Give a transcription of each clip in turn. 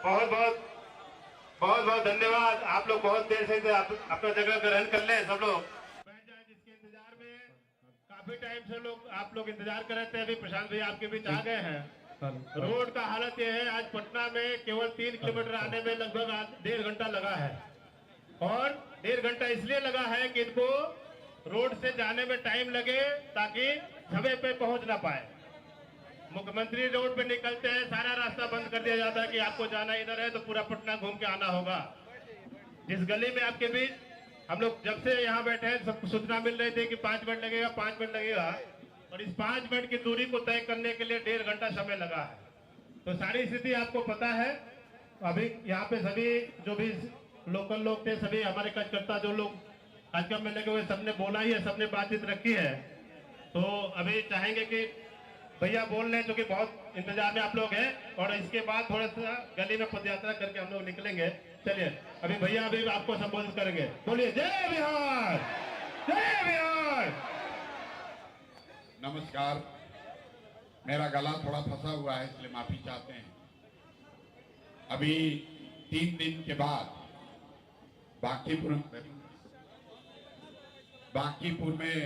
बहुत बहुत बहुत बहुत धन्यवाद। आप लोग बहुत देर से अपना जगह ग्रहण कर ले, सब लोग बैठ जाए। जिसके इंतजार में काफी टाइम से आप लोग इंतजार कर रहे थे, अभी प्रशांत भाई आपके बीच आ गए हैं। रोड का हालत यह है, आज पटना में केवल 3 किलोमीटर आने में लगभग 1.5 घंटा लगा है। और 1.5 घंटा इसलिए लगा है कि इनको रोड से जाने में टाइम लगे ताकि समय पे पहुंच ना पाए। मुख्यमंत्री रोड पे निकलते हैं, सारा रास्ता बंद कर दिया जाता है कि आपको जाना इधर है तो पूरा पटना घूम के आना होगा। जिस गली में आपके बीच हम लोग जब से यहाँ बैठे हैं, सबको सूचना मिल रही थी कि 5 मिनट लगेगा, 5 मिनट लगेगा, और इस 5 मिनट की दूरी को तय करने के लिए 1.5 घंटा समय लगा है। तो सारी स्थिति आपको पता है। अभी यहाँ पे सभी जो भी लोकल लोग थे, सभी हमारे कार्यकर्ता जो लोग कार्यक्रम में लगे हुए, सबने बोला ही है, सबने बातचीत रखी है। तो अभी चाहेंगे कि भैया बोल रहे हैं, क्योंकि बहुत इंतजार में आप लोग हैं, और इसके बाद थोड़ा सा गली में पदयात्रा करके हम लोग निकलेंगे। चलिए अभी भैया अभी आपको संबोधित करेंगे। बोलिए जय बिहार, जय बिहार। नमस्कार। मेरा गला थोड़ा फंसा हुआ है, इसलिए माफी चाहते हैं। अभी 3 दिन के बाद बांकीपुर में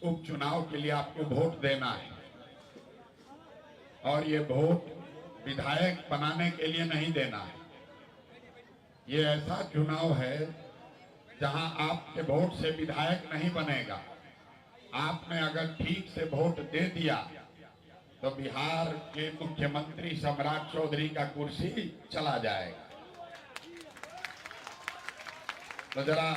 उपचुनाव के लिए आपको वोट देना है। और ये वोट विधायक बनाने के लिए नहीं देना है। ये ऐसा चुनाव है जहां आपके वोट से विधायक नहीं बनेगा। आपने अगर ठीक से वोट दे दिया तो बिहार के मुख्यमंत्री सम्राट चौधरी का कुर्सी चला जाएगा। तो जरा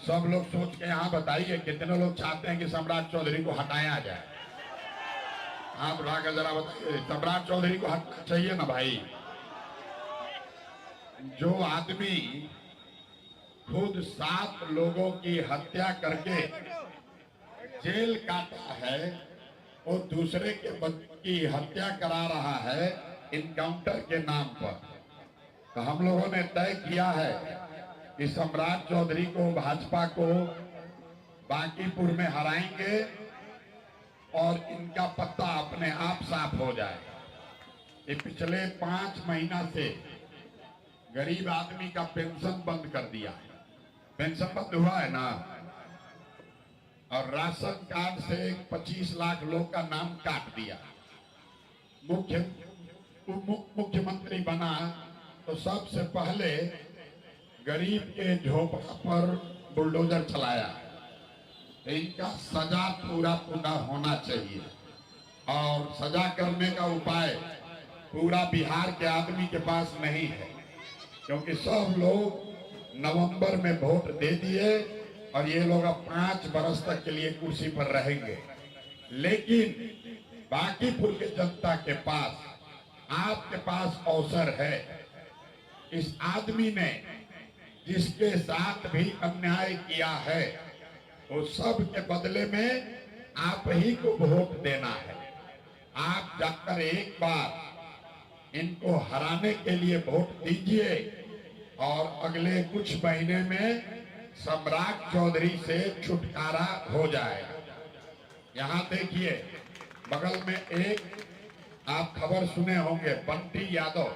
सब लोग सोच के यहाँ बताइए, कितने लोग चाहते हैं कि सम्राट चौधरी को हटाया जाए? आप उठाकर जरा बताइए, सम्राट चौधरी को हटना चाहिए ना भाई। जो आदमी खुद 7 लोगों की हत्या करके जेल काटा है, वो दूसरे के बच्चे की हत्या करा रहा है इनकाउंटर के नाम पर। तो हम लोगों ने तय किया है कि सम्राट चौधरी को, भाजपा को बांकीपुर में हराएंगे और इनका पत्ता अपने आप साफ हो जाए। ये पिछले 5 महीना से गरीब आदमी का पेंशन बंद कर दिया। पेंशन बंद हुआ है ना, और राशन कार्ड से 25 लाख लोग का नाम काट दिया। मुख्यमंत्री बना तो सबसे पहले गरीब के झोपड़ा पर बुलडोजर चलाया। इनका सजा पूरा होना चाहिए, और सजा करने का उपाय पूरा बिहार के आदमी के पास नहीं है, क्योंकि सब लोग नवंबर में वोट दे दिए और ये लोग अब 5 बरस तक के लिए कुर्सी पर रहेंगे। लेकिन बांकीपुर के जनता के पास, आपके पास अवसर है। इस आदमी ने जिसके साथ भी अन्याय किया है, वो सब के बदले में आप ही को वोट देना है। आप जाकर एक बार इनको हराने के लिए वोट दीजिए, और अगले कुछ महीने में सम्राट चौधरी से छुटकारा हो जाएगा। यहाँ देखिए, बगल में एक आप खबर सुने होंगे, बंटी यादव,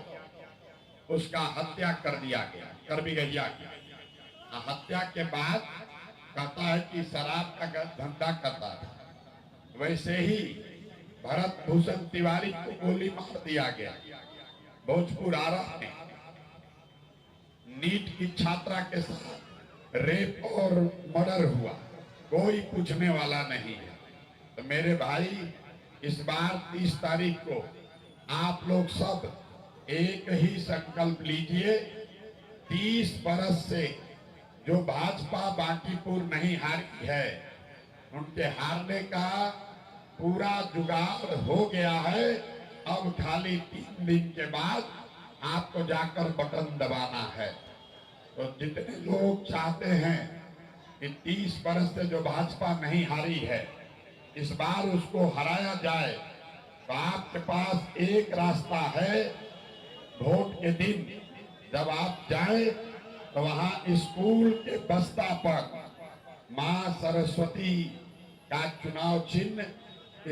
उसका हत्या कर दिया गया, कर भी गया। हत्या के बाद कहता है कि शराब का धंधा करता था। वैसे ही भरत भूषण तिवारी को गोली मार दिया गया भोजपुर आरा में। नीट की छात्रा के साथ रेप और मर्डर हुआ, कोई पूछने वाला नहीं है। तो मेरे भाई, इस बार 30 तारीख को आप लोग सब एक ही संकल्प लीजिए। 30 बरस से जो भाजपा बांकीपुर नहीं हारी है, उनके हारने का पूरा जुगाड़ हो गया है। अब खाली 3 दिन के बाद आपको जाकर बटन दबाना है। तो जितने लोग चाहते हैं कि 30 बरस से जो भाजपा नहीं हारी है, इस बार उसको हराया जाए, तो आपके पास एक रास्ता है। वोट के दिन जब आप जाएं, तो वहां स्कूल के बस्ता पर मां सरस्वती का चुनाव चिन्ह,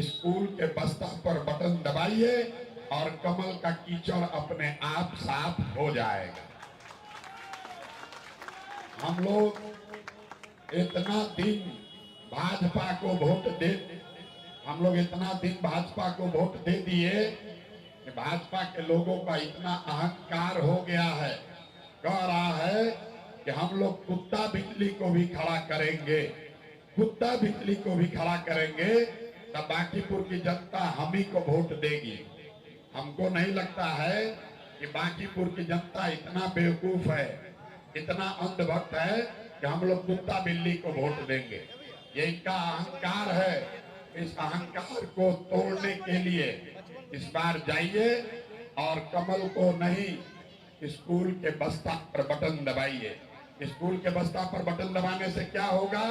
स्कूल के बस्ता पर बटन दबाइए और कमल का कीचड़ अपने आप साफ हो जाएगा। हम लोग इतना दिन भाजपा को वोट दे दिए कि भाजपा के लोगों का इतना अहंकार हो गया है, कह रहा है कि हम लोग कुत्ता बिल्ली को भी खड़ा करेंगे, तब बांकीपुर की जनता हम ही को वोट देगी। हमको नहीं लगता है कि बांकीपुर की जनता इतना बेवकूफ है, इतना अंधभक्त है कि हम लोग कुत्ता बिल्ली को वोट देंगे। ये इनका अहंकार है। इस अहंकार को तोड़ने के लिए इस बार जाइए और कमल को नहीं, स्कूल के बस्ता पर बटन दबाइए। स्कूल के बस्ता पर बटन दबाने से क्या होगा?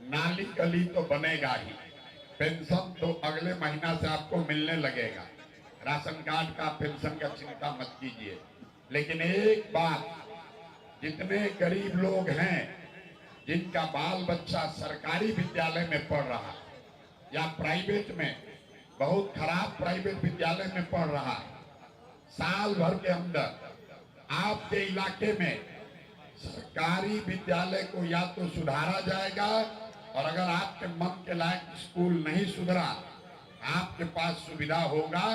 नाली गली तो बनेगा ही, पेंशन तो अगले महीना से आपको मिलने लगेगा। राशन कार्ड का, पेंशन का चिंता मत कीजिए। लेकिन एक बात, जितने गरीब लोग हैं जिनका बाल बच्चा सरकारी विद्यालय में पढ़ रहा या प्राइवेट में, बहुत खराब प्राइवेट विद्यालय में पढ़ रहा, साल भर के अंदर आपके इलाके में सरकारी विद्यालय को या तो सुधारा जाएगा, और अगर आपके मन के लायक स्कूल नहीं सुधरा, आपके पास सुविधा होगा,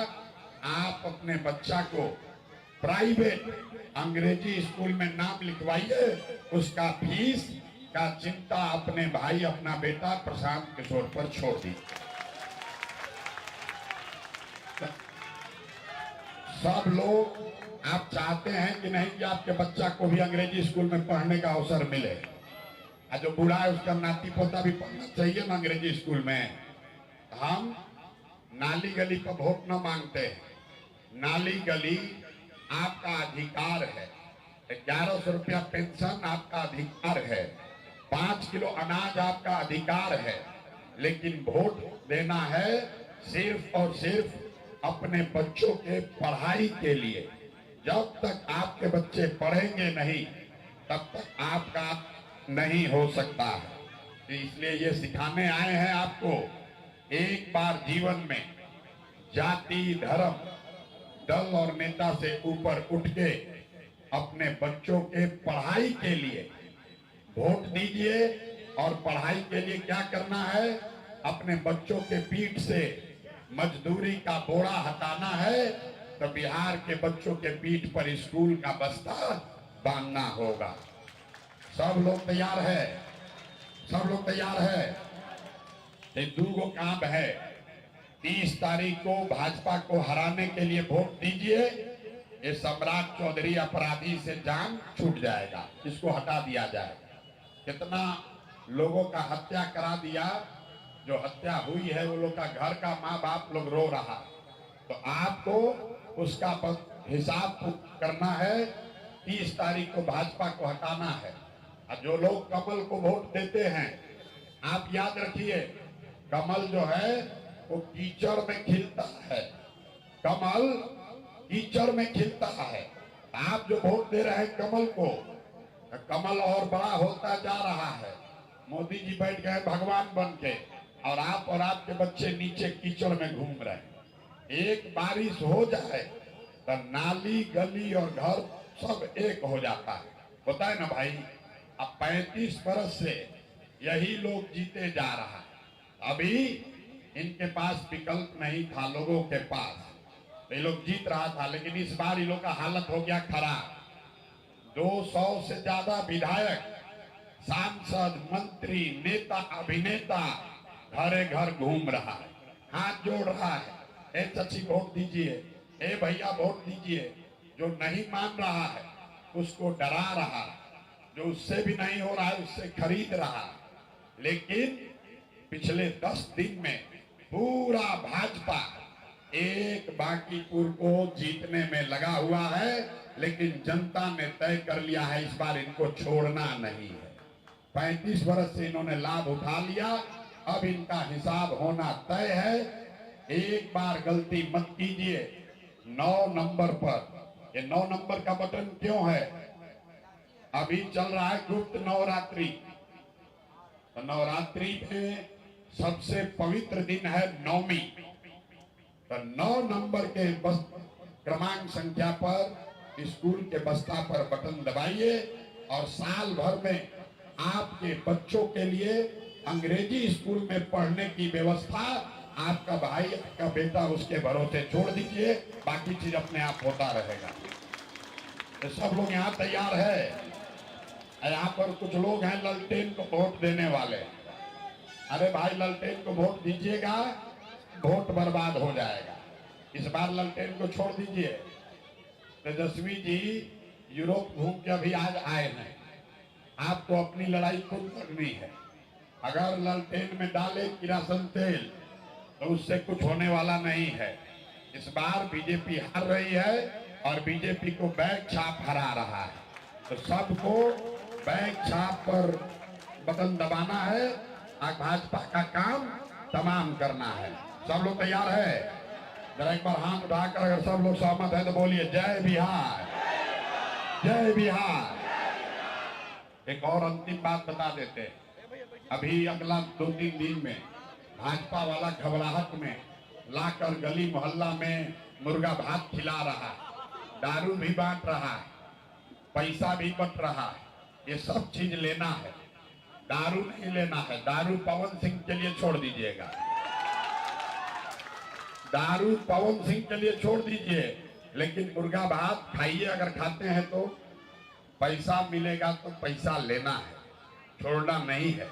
आप अपने बच्चा को प्राइवेट अंग्रेजी स्कूल में नाम लिखवाइए। उसका फीस का चिंता अपने भाई, अपना बेटा प्रशांत किशोर पर छोड़ दी। सब लोग आप चाहते हैं कि नहीं कि आपके बच्चा को भी अंग्रेजी स्कूल में पढ़ने का अवसर मिले। जो बूढ़ा है उसका नाती पोता भी पढ़ना चाहिए ना अंग्रेजी स्कूल में। हम नाली गली पर वोट न मांगते हैं। नाली गली आपका अधिकार है। 1100 रुपया पेंशन आपका अधिकार है। 5 किलो अनाज आपका अधिकार है। लेकिन वोट देना है सिर्फ और सिर्फ अपने बच्चों के पढ़ाई के लिए। जब तक आपके बच्चे पढ़ेंगे नहीं, तब तक आपका नहीं हो सकता है। तो इसलिए ये सिखाने आए हैं आपको, एक बार जीवन में जाति, धर्म, दल और नेता से ऊपर उठ के अपने बच्चों के पढ़ाई के लिए वोट दीजिए। और पढ़ाई के लिए क्या करना है? अपने बच्चों के पीठ से मजदूरी का बोरा हटाना है, तो बिहार के बच्चों के पीठ पर स्कूल का बस्ता बांधना होगा। सब लोग तैयार है? सब लोग तैयार है? ये 2 काम है। 30 तारीख को भाजपा को हराने के लिए वोट दीजिए। ये सम्राट चौधरी अपराधी से जान छूट जाएगा, इसको हटा दिया जाए। कितना लोगों का हत्या करा दिया, जो हत्या हुई है वो लोग का घर का माँ बाप लोग रो रहा, तो आपको उसका हिसाब करना है। 30 तारीख को भाजपा को हटाना है। और जो लोग कमल को वोट देते हैं, आप याद रखिए, कमल जो है वो कीचड़ में खिलता है। कमल कीचड़ में खिलता है। आप जो वोट दे रहे हैं कमल को, कमल और बड़ा होता जा रहा है। मोदी जी बैठ गए भगवान बन के, और आप और आपके बच्चे नीचे कीचड़ में घूम रहे हैं। एक बारिश हो जाए तो नाली, गली और घर सब एक हो जाता है। होता है ना भाई? अब 35 बरस से यही लोग जीते जा रहा है। अभी इनके पास विकल्प नहीं था लोगों के पास, तो ये लोग जीत रहा था। लेकिन इस बार ये लोग का हालत हो गया खराब। 200 से ज्यादा विधायक, सांसद, मंत्री, नेता, अभिनेता घरे घर घूम रहा है, हाथ जोड़ रहा है, ए चाची वोट दीजिए, ए भैया वोट दीजिए। जो नहीं मान रहा है उसको डरा रहा है, जो उससे भी नहीं हो रहा है उससे खरीद रहा है। लेकिन पिछले 10 दिन में पूरा भाजपा एक बांकीपुर को जीतने में लगा हुआ है। लेकिन जनता ने तय कर लिया है इस बार इनको छोड़ना नहीं है। 35 वर्ष से इन्होंने लाभ उठा लिया, अब इनका हिसाब होना तय है। एक बार गलती मत कीजिए। 9 नंबर पर, ये 9 नंबर का बटन क्यों है? अभी चल रहा है गुप्त नवरात्रि। तो नवरात्रि में सबसे पवित्र दिन है नवमी। तो 9 नंबर के बस क्रमांक संख्या पर स्कूल के बस्ता पर बटन दबाइए और साल भर में आपके बच्चों के लिए अंग्रेजी स्कूल में पढ़ने की व्यवस्था आपका भाई, आपका बेटा उसके भरोसे छोड़ दीजिए, बाकी चीज अपने आप होता रहेगा। तो सब लोग यहाँ तैयार है। यहाँ पर कुछ लोग हैं ललटेन को वोट देने वाले। अरे भाई, ललटेन को वोट दीजिएगा, वोट बर्बाद हो जाएगा। इस बार ललटेन को छोड़ दीजिए। तेजस्वी जी यूरोप घूम के अभी आज आए हैं। आपको अपनी लड़ाई खुद करनी है। अगर ललटेन में डाले किरासन तेल तो उससे कुछ होने वाला नहीं है। इस बार बीजेपी हार रही है और बीजेपी को बैग छाप हरा रहा है। तो सबको बैग छाप पर बटन दबाना है और भाजपा का काम तमाम करना है। सब लोग तैयार है? जरा एक बार हाथ उठाकर अगर सब लोग सहमत है तो बोलिए जय बिहार, जय बिहार। एक और अंतिम बात बता देते हैं। अभी अगला 2-3 दिन में भाजपा वाला घबराहट में लाकर गली मोहल्ला में मुर्गा भात खिला रहा है, दारू भी बांट रहा है, पैसा भी बट रहा है। ये सब चीज लेना है, दारू नहीं लेना है। दारू पवन सिंह के लिए छोड़ दीजिएगा, दारू पवन सिंह के लिए छोड़ दीजिए, लेकिन मुर्गा भात खाइए। अगर खाते हैं तो पैसा मिलेगा तो पैसा लेना है, छोड़ना नहीं है।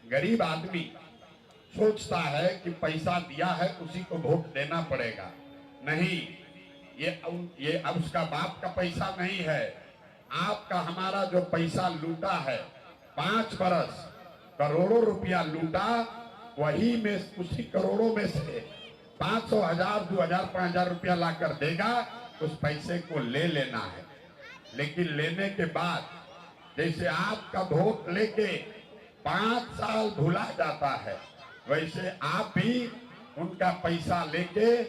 गरीब आदमी सोचता है कि पैसा दिया है उसी को वोट देना पड़ेगा। नहीं, ये अब उसका बाप का पैसा नहीं है। आपका हमारा जो पैसा लूटा है, 5 बरस करोड़ों रुपया लूटा, वही में उसी करोड़ों में से 500, 1000, 2000, 5000 रुपया लाकर देगा। उस पैसे को ले लेना है, लेकिन लेने के बाद जैसे आपका वोट लेके 5 साल भुला जाता है, वैसे आप भी उनका पैसा लेके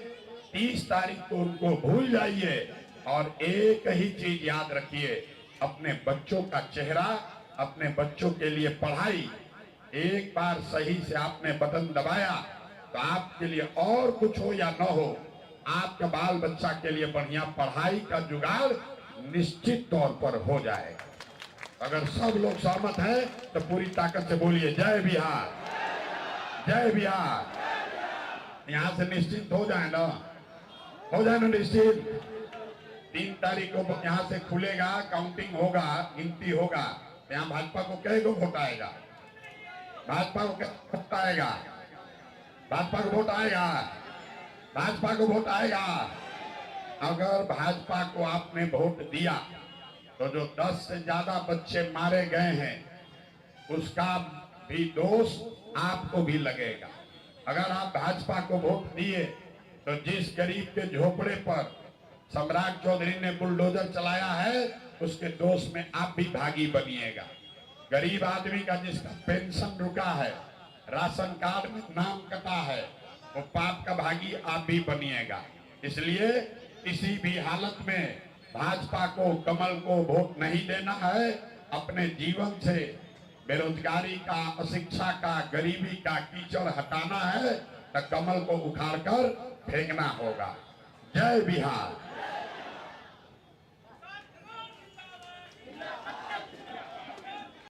30 तारीख को उनको भूल जाइए और एक ही चीज याद रखिए, अपने बच्चों का चेहरा, अपने बच्चों के लिए पढ़ाई। एक बार सही से आपने बटन दबाया तो आपके लिए और कुछ हो या न हो, आपके बाल बच्चा के लिए बढ़िया पढ़ाई का जुगाड़ निश्चित तौर पर हो जाएगा। अगर सब लोग सहमत हैं तो पूरी ताकत से बोलिए जय बिहार, जय बिहार। यहाँ से निश्चित हो जाए ना, हो जाए ना निश्चित। 3 तारीख को यहाँ से खुलेगा, काउंटिंग होगा, गिनती होगा। यहाँ भाजपा को कै गो वोट आएगा? भाजपा को वोट आएगा? भाजपा को वोट आएगा? भाजपा को वोट आएगा। अगर भाजपा को आपने वोट दिया तो जो 10 से ज्यादा बच्चे मारे गए हैं उसका भी दोष आपको भी लगेगा। अगर आप भाजपा को वोट दिए तो जिस गरीब के झोपड़े पर सम्राट चौधरी ने बुलडोजर चलाया है उसके दोष में आप भी भागी बनिएगा। गरीब आदमी का जिसका पेंशन रुका है, राशन कार्ड में नाम कटा है, वो पाप का भागी आप भी बनिएगा। इसलिए किसी भी हालत में भाजपा को, कमल को वोट नहीं देना है। अपने जीवन से बेरोजगारी का, अशिक्षा का, गरीबी का कीचड़ हटाना है तो कमल को उखाड़कर फेंकना होगा। जय बिहार।